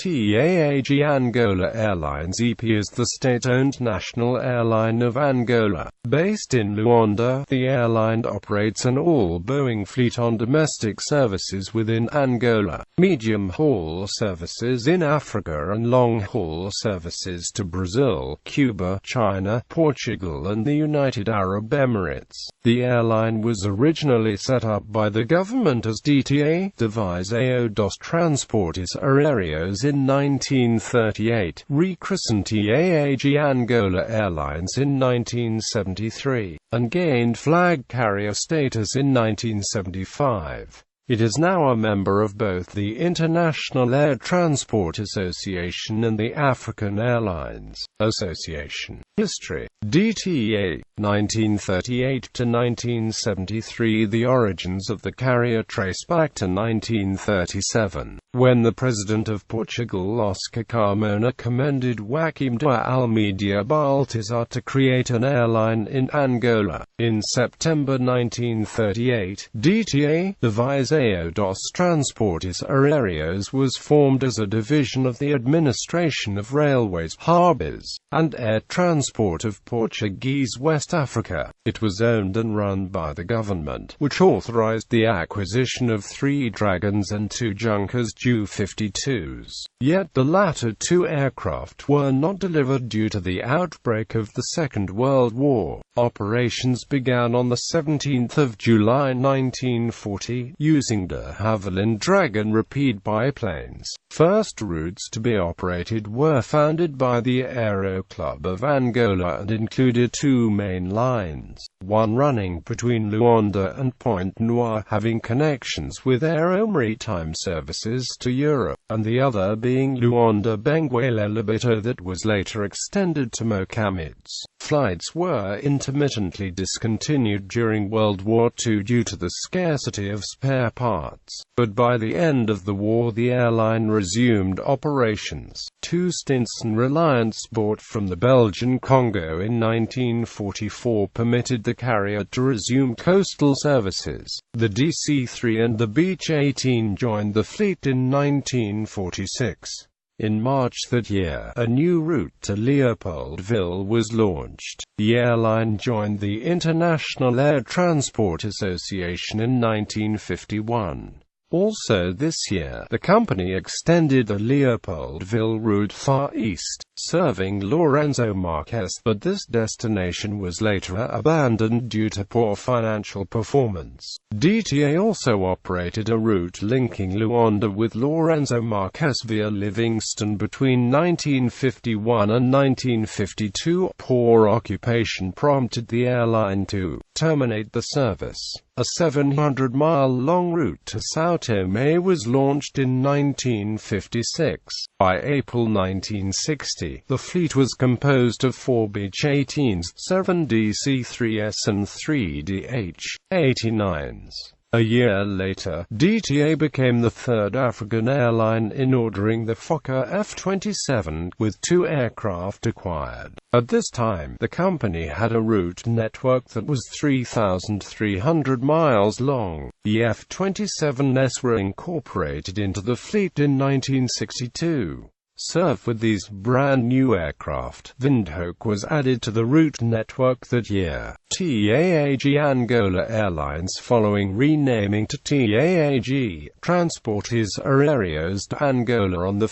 TAAG Angola Airlines E.P.is the state-owned national airline of Angola. Based in Luanda, the airline operates an all-Boeing fleet on domestic services within Angola, medium-haul services in Africa and long-haul services to Brazil, Cuba, China, Portugal and the United Arab Emirates. The airline was originally set up by the government as DTA, Divisão dos Transportes Aéreos in 1938, rechristened TAAG Angola Airlines in 1973, and gained flag carrier status in 1975. It is now a member of both the International Air Transport Association and the African Airlines Association. History: DTA, 1938 to 1973. The origins of the carrier trace back to 1937, when the President of Portugal, Oscar Carmona, commended Joaquim de Almeida Baltazar to create an airline in Angola. In September 1938, DTA, Divisão dos Transportes Aéreos, was formed as a division of the Administration of Railways, Harbours, and Air Transport of Portuguese West Africa. It was owned and run by the government, which authorized the acquisition of 3 Dragons and 2 Junkers Ju-52s. Yet the latter 2 aircraft were not delivered due to the outbreak of the Second World War. Operations began on 17 July 1940, using de Havilland Dragon Rapide biplanes. First routes to be operated were founded by the Aero Club of Angola and included 2 main lines, one running between Luanda and Pointe-Noire, having connections with Aero Maritime services to Europe, and the other being Luanda-Benguela-Lobito that was later extended to Moçambique. Flights were intermittently discontinued during World War II due to the scarcity of spare parts, but by the end of the war the airline resumed operations. 2 stints and Reliance, bought from the Belgian Congo in 1944, permitted the carrier to resume coastal services. The DC-3 and the Beech 18 joined the fleet in 1946. In March that year, a new route to Leopoldville was launched. The airline joined the International Air Transport Association in 1951. Also this year, the company extended the Leopoldville route far east, serving Lourenço Marques, but this destination was later abandoned due to poor financial performance. DTA also operated a route linking Luanda with Lourenço Marques via Livingston between 1951 and 1952. Poor occupation prompted the airline to terminate the service. A 700-mile-long route to São Tomé was launched in 1956. By April 1960, the fleet was composed of 4 Beech 18s, 7 DC-3s and 3 DH-89s. A year later, DTA became the 3rd African airline in ordering the Fokker F-27, with 2 aircraft acquired. At this time, the company had a route network that was 3,300 miles long. The F-27s were incorporated into the fleet in 1962. Served with these brand-new aircraft, Windhoek was added to the route network that year. TAAG Angola Airlines, following renaming to TAAG Transportes Aéreos de Angola on 1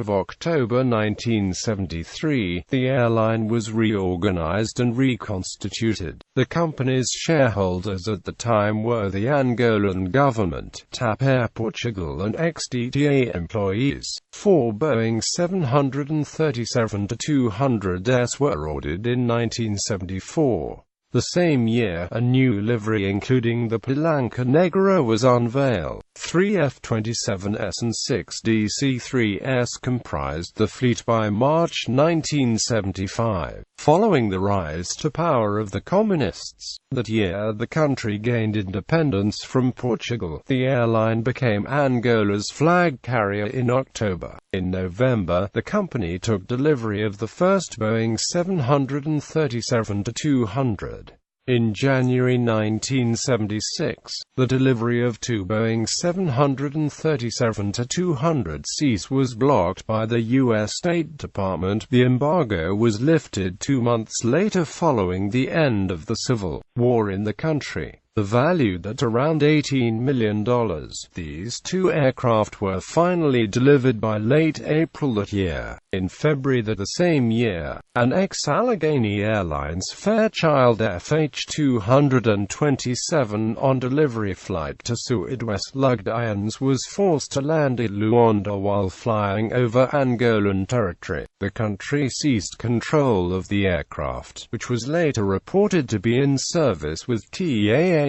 October 1973, the airline was reorganized and reconstituted. The company's shareholders at the time were the Angolan government, TAP Air Portugal and ex-DTA employees. 4 Boeing 737-200s were ordered in 1974. The same year, a new livery including the Palanca Negra was unveiled. 3 F-27s and 6 DC-3s comprised the fleet by March 1975. Following the rise to power of the Communists, that year the country gained independence from Portugal. The airline became Angola's flag carrier in October. In November, the company took delivery of the first Boeing 737-200. In January 1976, the delivery of two Boeing 737-200s was blocked by the U.S. State Department. The embargo was lifted 2 months later following the end of the civil war in the country. Valued at around $18 million, these two aircraft were finally delivered by late April that year. In February the same year, an ex-Allegheny Airlines Fairchild FH-227 on-delivery flight to Suez lugged ions was forced to land in Luanda while flying over Angolan territory. The country seized control of the aircraft, which was later reported to be in service with TAAG,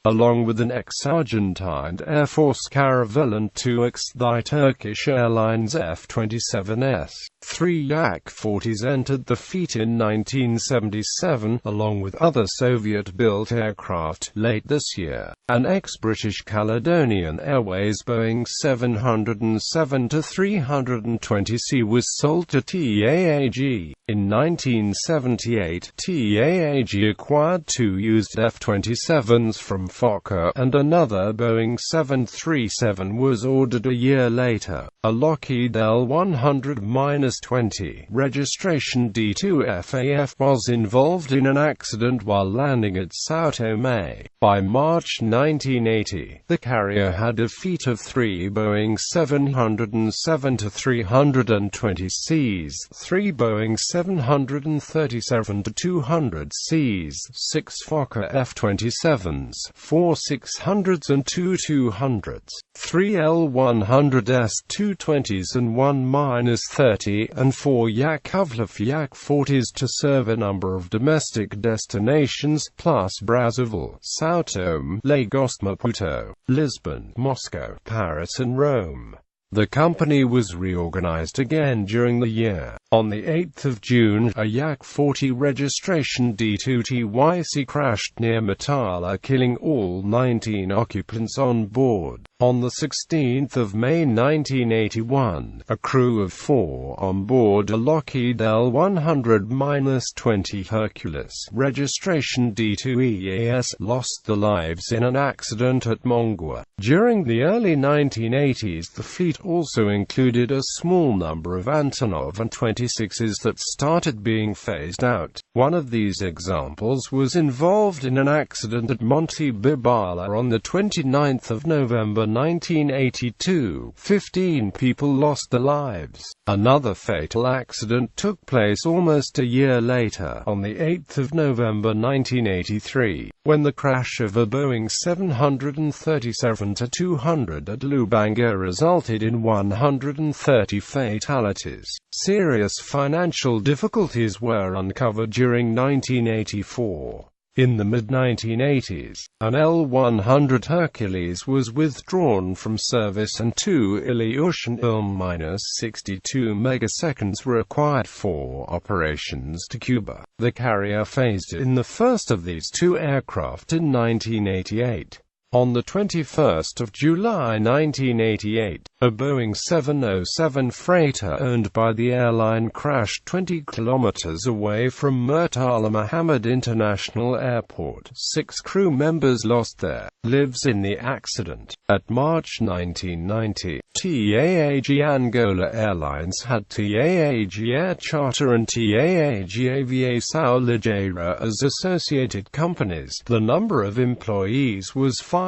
along with an ex-Argentine Air Force Caravel and two ex-the Turkish Airlines F-27s. 3 Yak-40s entered the fleet in 1977, along with other Soviet-built aircraft. Late this year, an ex-British Caledonian Airways Boeing 707-320C was sold to TAAG. In 1978, TAAG acquired two used F-27s from Fokker, and another Boeing 737 was ordered a year later. A Lockheed L-100-20 registration D2FAF was involved in an accident while landing at Sao Tome. By March 1980, the carrier had a fleet of 3 Boeing 707-320Cs, 3 Boeing 737-200Cs, 6 Fokker F-27s, 4 600s and 2 200s, 3 L-100s, 2 20s and 1-30, and 4 Yak-40s to serve a number of domestic destinations, plus Brazzaville, Sao Tome, Lagos, Maputo, Lisbon, Moscow, Paris and Rome. The company was reorganized again during the year. On 8 June, a Yak-40 registration D2TYC crashed near Matala, killing all 19 occupants on board. On 16 May 1981, a crew of 4 on board a Lockheed L-100-20 Hercules registration D2EAS lost their lives in an accident at Mongwa. During the early 1980s, the fleet also included a small number of Antonov and 26s that started being phased out. One of these examples was involved in an accident at Monte Bibala on 29 November 1982. 15 people lost their lives. Another fatal accident took place almost a year later, on 8 November 1983, when the crash of a Boeing 737-200 at Lubanga resulted in 130 fatalities. Serious financial difficulties were uncovered during 1984. In the mid-1980s, an L-100 Hercules was withdrawn from service and 2 Ilyushin Il-62 megaseconds were acquired for operations to Cuba. The carrier phased in the first of these two aircraft in 1988. On 21 July 1988, a Boeing 707 freighter owned by the airline crashed 20 kilometers away from Murtala Muhammad International Airport. 6 crew members lost their lives in the accident. At March 1990, TAAG Angola Airlines had TAAG Air Charter and TAAG Aviação Ligeira as associated companies. The number of employees was 5,770.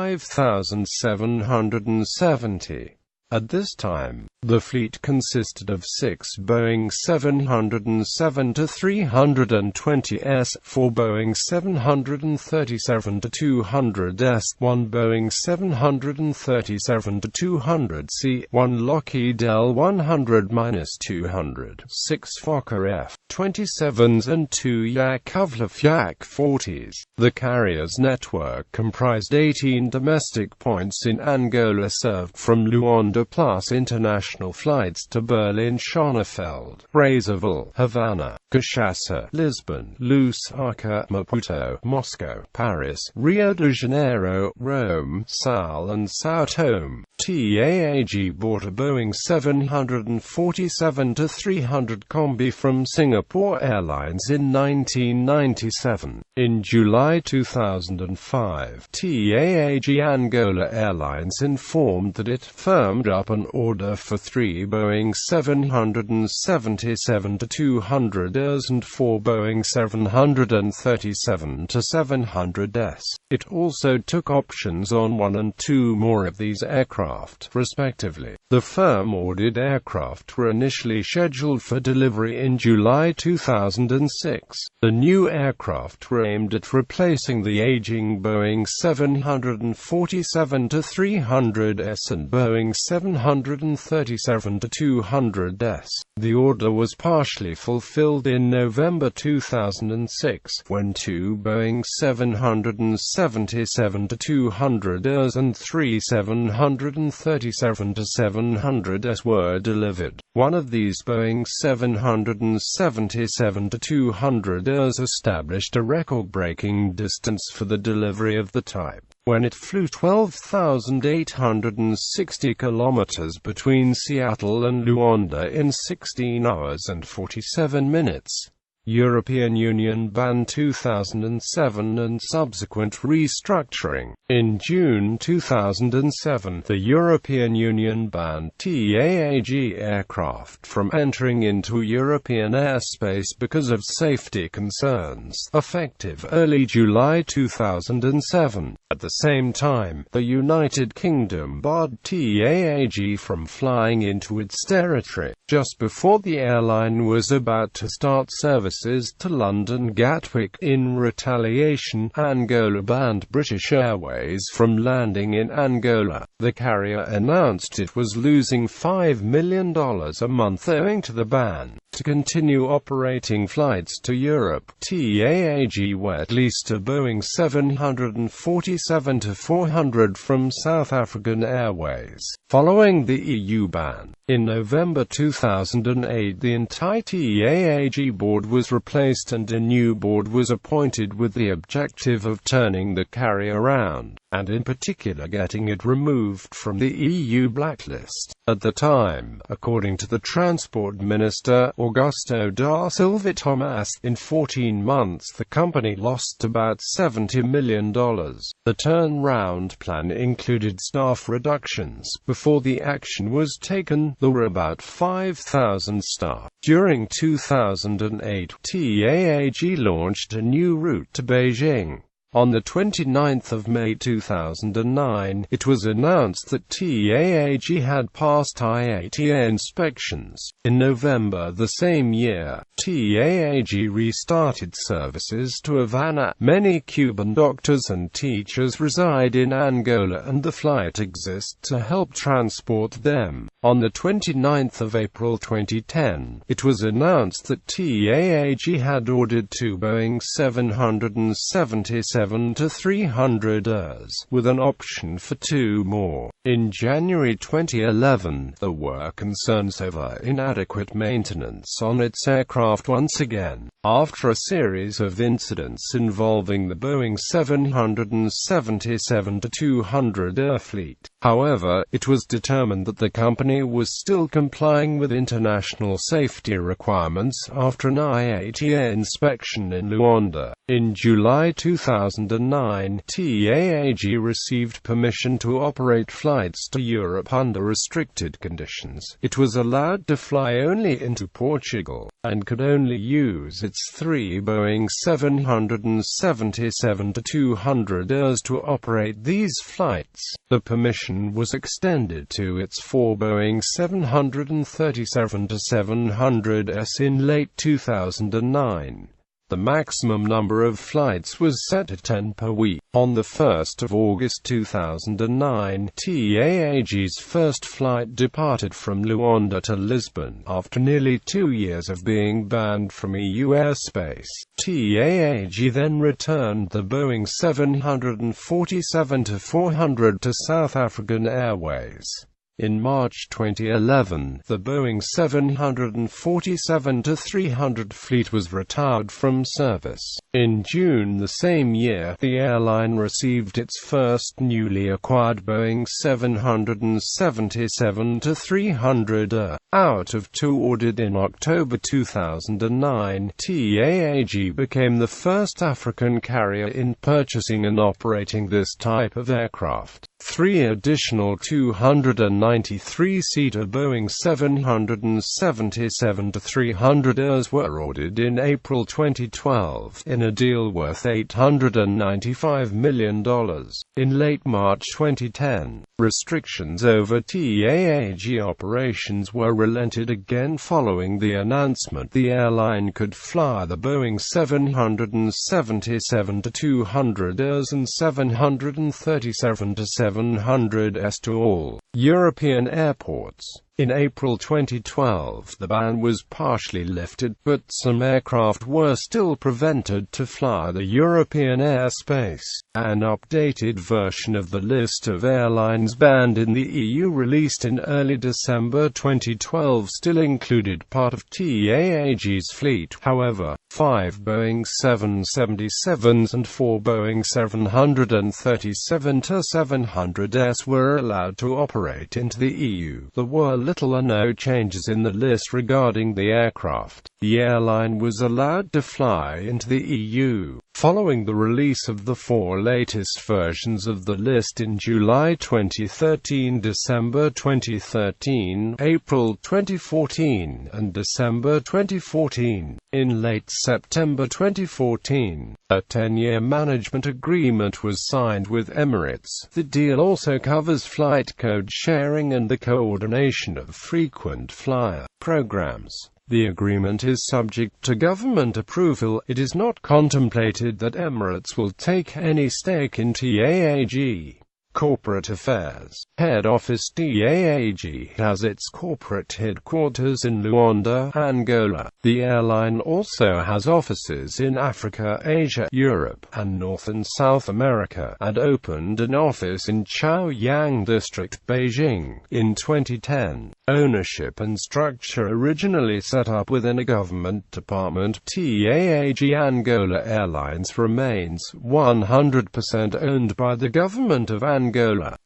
At this time, the fleet consisted of 6 Boeing 707-320s, 4 Boeing 737-200s, 1 Boeing 737-200C, 1 Lockheed L-100-200, 6 Fokker F-27s and 2 Yak-40s. The carrier's network comprised 18 domestic points in Angola served from Luanda, Luanda plus international flights to Berlin, Schönefeld, Brazzaville, Havana, Kinshasa, Lisbon, Lusaka, Maputo, Moscow, Paris, Rio de Janeiro, Rome, Sal and Sao Tome. TAAG bought a Boeing 747-300 Combi from Singapore Airlines in 1997. In July 2005, TAAG Angola Airlines informed that it firmed up an order for 3 Boeing 777-200s and 4 Boeing 737-700s. It also took options on 1 and 2 more of these aircraft, respectively. The firm-ordered aircraft were initially scheduled for delivery in July 2006. The new aircraft were aimed at replacing the aging Boeing 747-300s and Boeing 737-200s. The order was partially fulfilled in November 2006, when 2 Boeing 777-200s and 3 737-700s were delivered. One of these Boeing 777-200s established a record-breaking distance for the delivery of the type, when it flew 12,860 kilometers between Seattle and Luanda in 16 hours and 47 minutes. European Union ban 2007 and subsequent restructuring. In June 2007, the European Union banned TAAG aircraft from entering into European airspace because of safety concerns, effective early July 2007. At the same time, the United Kingdom barred TAAG from flying into its territory, just before the airline was about to start services to London Gatwick. In retaliation, Angola banned British Airways from landing in Angola. The carrier announced it was losing $5 million a month owing to the ban. To continue operating flights to Europe, TAAG wet leased a Boeing 747-400 from South African Airways. Following the EU ban, in November 2008 the entire TAAG board was replaced and a new board was appointed with the objective of turning the carrier around, and in particular getting it removed from the EU blacklist. At the time, according to the Transport Minister, Augusto da Silva Tomas, in 14 months the company lost about $70 million. The turnaround plan included staff reductions. Before the action was taken, there were about 5,000 staff. During 2008, TAAG launched a new route to Beijing. On 29 May 2009, it was announced that TAAG had passed IATA inspections. In November the same year, TAAG restarted services to Havana. Many Cuban doctors and teachers reside in Angola and the flight exists to help transport them. On 29 April 2010, it was announced that TAAG had ordered 2 Boeing 777-300s, with an option for 2 more. In January 2011, there were concerns over inadequate maintenance on its aircraft once again, after a series of incidents involving the Boeing 777-200 fleet. However, it was determined that the company was still complying with international safety requirements after an IATA inspection in Luanda. In July 2009, TAAG received permission to operate flights to Europe under restricted conditions. It was allowed to fly only into Portugal, and could only use its 3 Boeing 777-200s to operate these flights. The permission was extended to its 4 Boeing 737-700s in late 2009. The maximum number of flights was set at 10 per week. On 1 August 2009, TAAG's first flight departed from Luanda to Lisbon, after nearly 2 years of being banned from EU airspace. TAAG then returned the Boeing 747-400 to South African Airways. In March 2011, the Boeing 747-300 fleet was retired from service. In June the same year, the airline received its first newly acquired Boeing 777-300, out of two ordered in October 2009. TAAG became the first African carrier in purchasing and operating this type of aircraft. 3 additional 293-seater Boeing 777-300s were ordered in April 2012, in a deal worth $895 million. In late March 2010, restrictions over TAAG operations were relented again following the announcement the airline could fly the Boeing 777-200s and 737-700s to all European airports. In April 2012, the ban was partially lifted, but some aircraft were still prevented to fly the European airspace. An updated version of the list of airlines banned in the EU released in early December 2012 still included part of TAAG's fleet. However, 5 Boeing 777s and 4 Boeing 737-700s were allowed to operate into the EU. There were little or no changes in the list regarding the aircraft. The airline was allowed to fly into the EU, following the release of the 4 latest versions of the list in July 2013, December 2013, April 2014, and December 2014. In late September 2014, a 10-year management agreement was signed with Emirates. The deal also covers flight code sharing and the coordination of frequent flyer programs. The agreement is subject to government approval. It is not contemplated that Emirates will take any stake in TAAG. Corporate Affairs. Head Office. TAAG has its corporate headquarters in Luanda, Angola. The airline also has offices in Africa, Asia, Europe, and North and South America, and opened an office in Chaoyang District, Beijing, in 2010. Ownership and structure. Originally set up within a government department, TAAG Angola Airlines remains 100% owned by the government of Angola.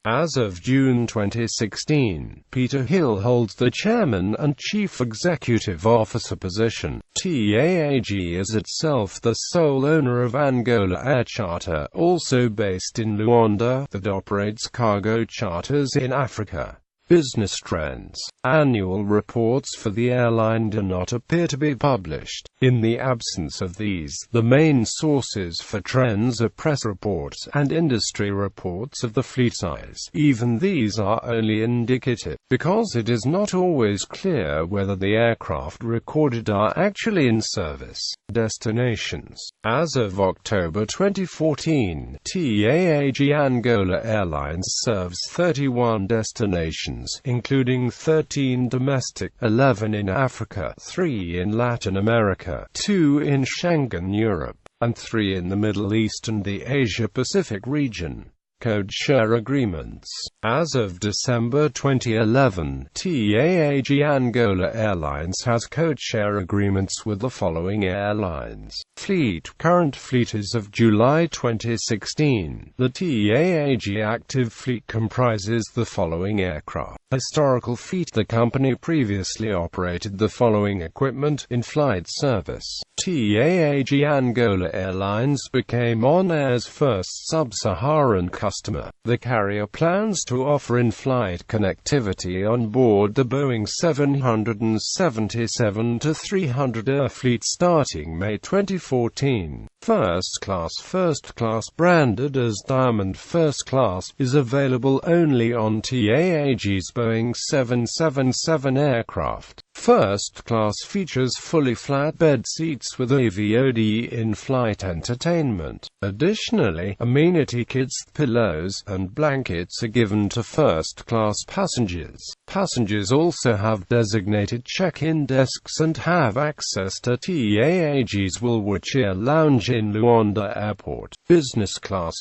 As of June 2016, Peter Hill holds the chairman and chief executive officer position. TAAG is itself the sole owner of Angola Air Charter, also based in Luanda, that operates cargo charters in Africa. Business trends. Annual reports for the airline do not appear to be published. In the absence of these, the main sources for trends are press reports and industry reports of the fleet size. Even these are only indicative, because it is not always clear whether the aircraft recorded are actually in service. Destinations. As of October 2014, TAAG Angola Airlines serves 31 destinations, including 13 domestic, 11 in Africa, 3 in Latin America, 2 in Schengen Europe, and 3 in the Middle East and the Asia-Pacific region. Code share agreements. As of December 2011, TAAG Angola Airlines has code share agreements with the following airlines. Fleet. Current fleet is of July 2016. The TAAG active fleet comprises the following aircraft. Historical fleet. The company previously operated the following equipment in flight service. TAAG Angola Airlines became On Air's first sub-Saharan customer. The carrier plans to offer in-flight connectivity on board the Boeing 777-300 fleet starting May 2014. First class branded as Diamond First Class, is available only on TAAG's Boeing 777 aircraft. First class features fully flat bed seats with AVOD in-flight entertainment. Additionally, amenity kits, pillows, and blankets are given to first-class passengers. Passengers also have designated check-in desks and have access to TAAG's wheelchair lounge in Luanda Airport. Business class,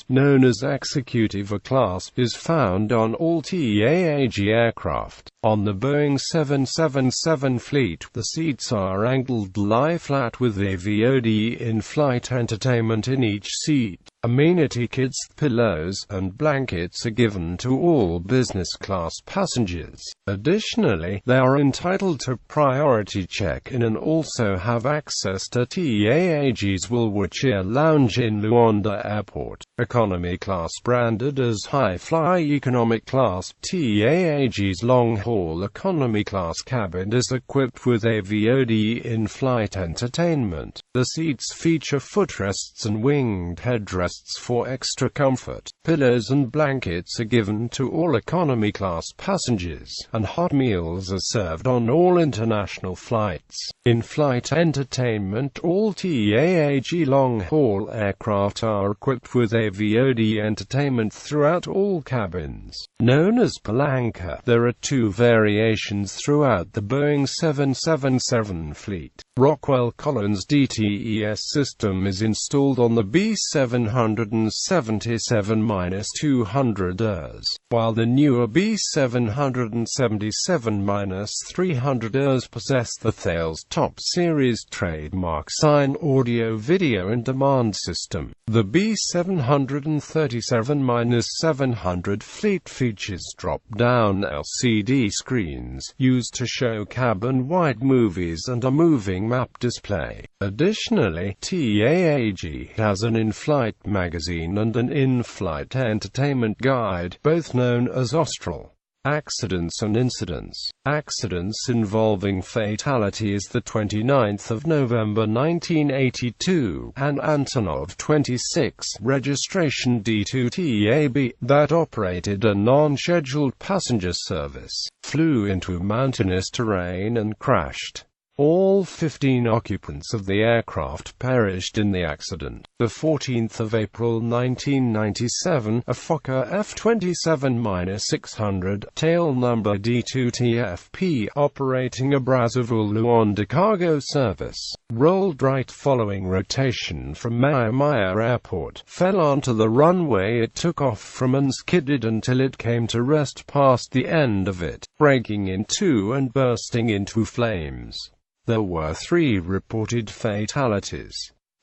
known as executive class, is found on all TAAG aircraft. On the Boeing 777 fleet, the seats are angled lie-flat with AVOD in-flight entertainment in each seat. Amenity kits, pillows, and blankets are given to all business-class passengers. Additionally, they are entitled to priority check-in and also have access to TAAG's wheelchair lounge in Luanda Airport. Economy class, branded as high-fly economic class, TAAG's long-haul economy class cabin is equipped with AVOD in-flight entertainment. The seats feature footrests and winged headrests for extra comfort. Pillows and blankets are given to all economy class passengers, and hot meals are served on all international flights. In-flight entertainment, all TAAG long-haul aircraft are equipped with AVOD entertainment throughout all cabins. Known as Palanca, there are two variations throughout the Boeing 777 fleet. Rockwell Collins DTES system is installed on the B777-200ERs, while the newer B777-300ERs possess the Thales Top Series trademark Sign Audio Video and Demand system. The B737-700 fleet features drop-down LCD screens, used to show cabin-wide movies and a moving map display. Additionally, TAAG has an in-flight magazine and an in-flight entertainment guide, both known as Austral. Accidents and incidents. Accidents involving fatalities. The 29th of November 1982, an Antonov 26, registration D2TAB, that operated a non-scheduled passenger service, flew into mountainous terrain and crashed. All 15 occupants of the aircraft perished in the accident. The 14th of April 1997, a Fokker F-27-600, tail number D2TFP, operating a Brazzaville-Luanda cargo service, rolled right following rotation from Maya Airport, fell onto the runway it took off from and skidded until it came to rest past the end of it, breaking in two and bursting into flames. There were 3 reported fatalities.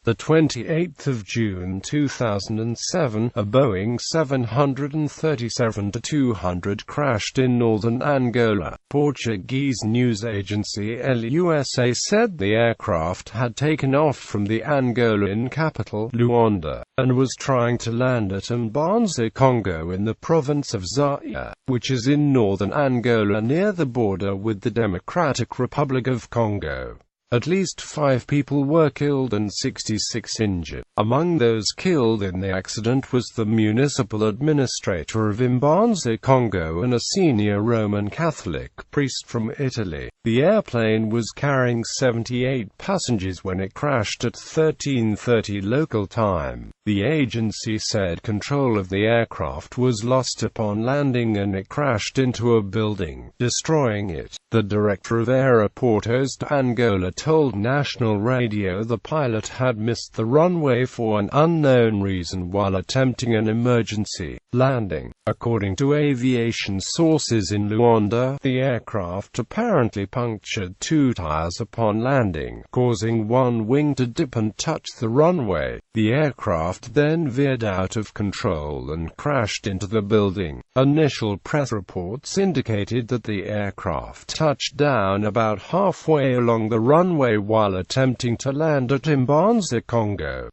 The 28th of June 2007, a Boeing 737-200 crashed in northern Angola. Portuguese news agency LUSA said the aircraft had taken off from the Angolan capital, Luanda, and was trying to land at Mbanza, Congo in the province of Zaire, which is in northern Angola near the border with the Democratic Republic of Congo. At least 5 people were killed and 66 injured. Among those killed in the accident was the municipal administrator of Mbanza, Congo, and a senior Roman Catholic priest from Italy. The airplane was carrying 78 passengers when it crashed at 13:30 local time. The agency said control of the aircraft was lost upon landing and it crashed into a building, destroying it. The director of Aeroportos de Angola told national radio the pilot had missed the runway for an unknown reason while attempting an emergency landing. According to aviation sources in Luanda, the aircraft apparently punctured 2 tires upon landing, causing one wing to dip and touch the runway. The aircraft then veered out of control and crashed into the building. Initial press reports indicated that the aircraft touched down about halfway along the runway while attempting to land at Mbanza, Congo.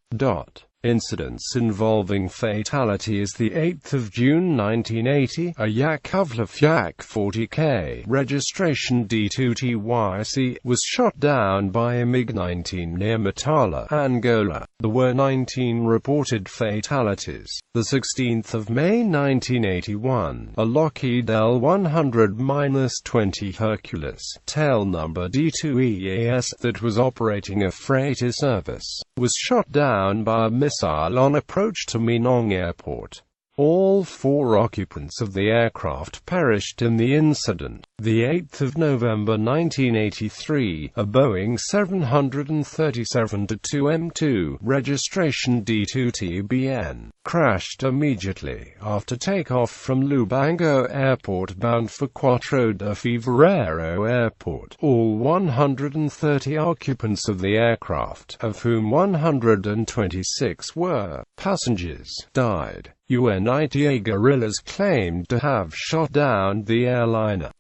Incidents involving fatalities. The 8th of June 1980, a Yakovlev Yak 40K, registration D2TYC, was shot down by a MiG-19 near Matala, Angola. There were 19 reported fatalities. The 16th of May 1981, a Lockheed L-100-20 Hercules, tail number D2E.is, that was operating a freighter service, was shot down by a missile on approach to Minong Airport. All 4 occupants of the aircraft perished in the incident. The 8th of November 1983, a Boeing 737-2 M2, registration D2TBN, crashed immediately after takeoff from Lubango Airport bound for Quatro de Fevereiro Airport. All 130 occupants of the aircraft, of whom 126 were passengers, died. United guerrillas claimed to have shot down the airliner.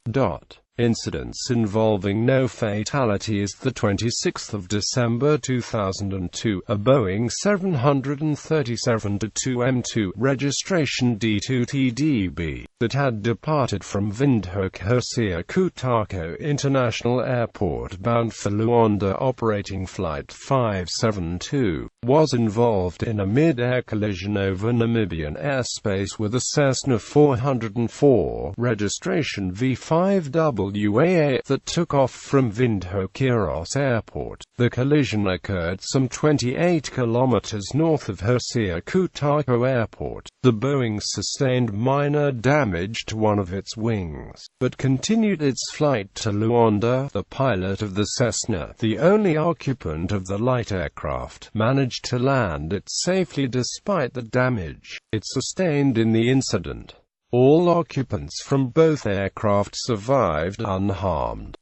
Incidents involving no fatalities. The 26th of December 2002, a Boeing 737-2 M2, registration D2TDB, that had departed from Windhoek Hosea Kutako International Airport bound for Luanda operating Flight 572, was involved in a mid-air collision over Namibian airspace with a Cessna 404, registration V5W that took off from Windhoek Eros Airport. The collision occurred some 28 kilometers north of Hosea Kutako Airport. The Boeing sustained minor damage to one of its wings, but continued its flight to Luanda. The pilot of the Cessna, the only occupant of the light aircraft, managed to land it safely despite the damage it sustained in the incident. All occupants from both aircraft survived unharmed.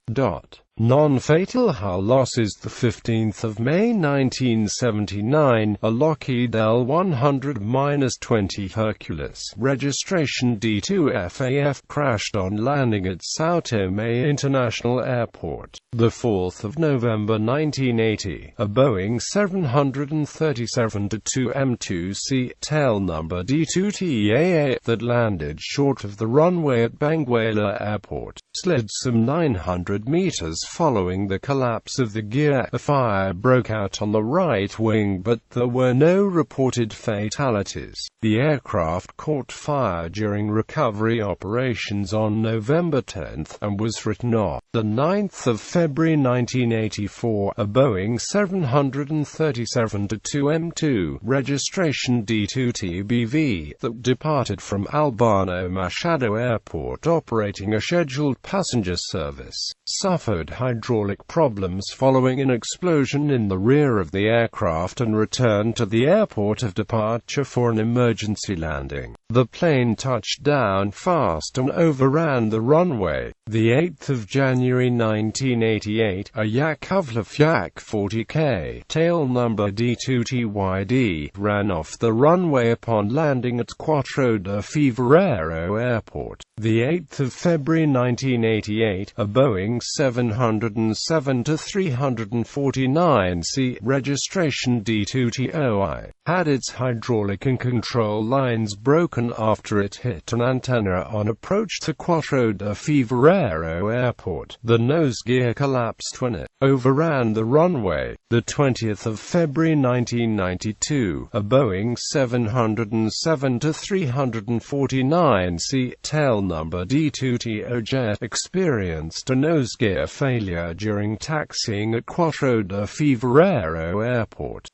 Non-fatal hull losses. The 15th of May 1979, a Lockheed L-100-20 Hercules, registration D2FAF, crashed on landing at Sao Tome International Airport. The 4th of November 1980, a Boeing 737-2 M2C, tail number D2TAA, that landed short of the runway at Banguela Airport, slid some 900 meters following the collapse of the gear. A fire broke out on the right wing, but there were no reported fatalities. The aircraft caught fire during recovery operations on November 10 and was written off. The 9th of February 1984, a Boeing 737-2 M2, registration D2TBV, that departed from Albano Machado Airport operating a scheduled passenger service, suffered hydraulic problems following an explosion in the rear of the aircraft and returned to the airport of departure for an emergency landing. The plane touched down fast and overran the runway. The 8th of January 1988, a Yakovlev Yak 40K, tail number D2TYD, ran off the runway upon landing at Quatro de Fevereiro Airport. The 8th of February 1988, a Boeing 707-349C, registration D2TOI, had its hydraulic and control lines broken after it hit an antenna on approach to Quatro de Fevereiro Airport. The nose gear collapsed when it overran the runway. The 20th of February 1992, a Boeing 707-349C, tail number D2TO jet, experienced a nose gear failure during taxiing at Quatro de Fevereiro Airport.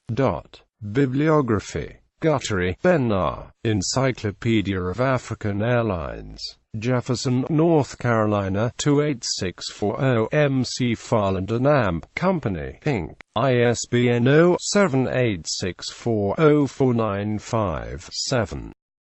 Bibliography. Guthrie, Bernard, Encyclopedia of African Airlines. Jefferson, North Carolina, 28640, MC Farland and Amp Company, Inc., ISBN 0-78640495-7.